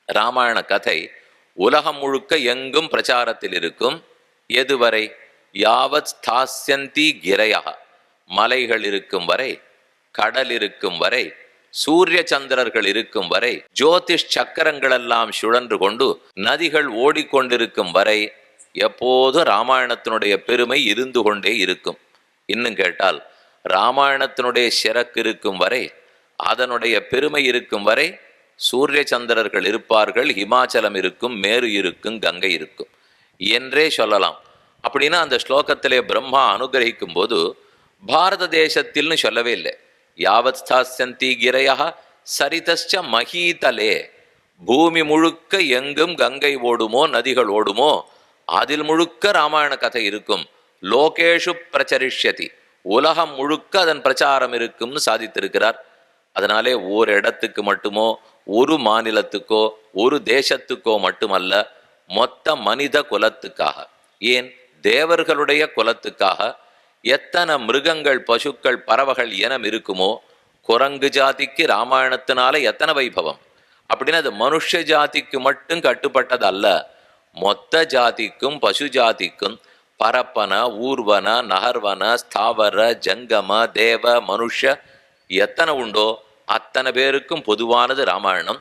ராமாயண கதை உலகம் முழுக்க எங்கும் பிரச்சாரத்தில் இருக்கும். எதுவரை? யாவத் ஸ்தாஸ்யந்தி கிரையா, மலைகள் இருக்கும் வரை, கடல் இருக்கும் வரை, சூரிய சந்திரர்கள் இருக்கும் வரை, ஜோதிஷ் சக்கரங்கள் எல்லாம் சுழன்று கொண்டு நதிகள் ஓடிக்கொண்டிருக்கும் வரை எப்போதும் ராமாயணத்தினுடைய பெருமை இருந்து கொண்டே இருக்கும். இன்னும் கேட்டால் ராமாயணத்தினுடைய சிறக்கு இருக்கும் வரை, அதனுடைய பெருமை இருக்கும் வரை சூரிய சந்திரர்கள் இருப்பார்கள், ஹிமாச்சலம் இருக்கும், மேரு இருக்கும், கங்கை இருக்கும் என்றே சொல்லலாம். அப்படின்னா அந்த ஸ்லோகத்திலே பிரம்மா அனுகிரகிக்கும் போது பாரத தேசத்தில்னு சொல்லவே இல்லை. யாவத் ஸ்தாஸ்யந்தி கிரையா சரிதஸ்ச மஹீதலே, பூமி முழுக்க எங்கும் கங்கை ஓடுமோ நதிகள் ஓடுமோ அதில் முழுக்க ராமாயண கதை இருக்கும். லோகேஷு பிரச்சரிஷ்யதி, உலகம் முழுக்க அதன் பிரச்சாரம் இருக்கும்னு சாதித்திருக்கிறார். அதனாலே ஒரு இடத்துக்கு மட்டுமோ ஒரு மாநிலத்துக்கோ ஒரு தேசத்துக்கோ மட்டுமல்ல, மொத்த மனித குலத்துக்காக, ஏன் தேவர்களுடைய குலத்துக்காக எத்தனை மிருகங்கள் பசுக்கள் பறவைகள் இனம் இருக்குமோ, குரங்கு ஜாதிக்கு ராமாயணத்தினால எத்தனை வைபவம். அப்படின்னா அது மனுஷ ஜாதிக்கு மட்டும் கட்டுப்பட்டது அல்ல, மொத்த ஜாதிக்கும் பசு ஜாதிக்கும் பரப்பன ஊர்வன நகர்வன ஸ்தாவர ஜங்கம தேவ மனுஷ எத்தனை உண்டோ அத்தனை பேருக்கும் பொதுவானது ராமாயணம்.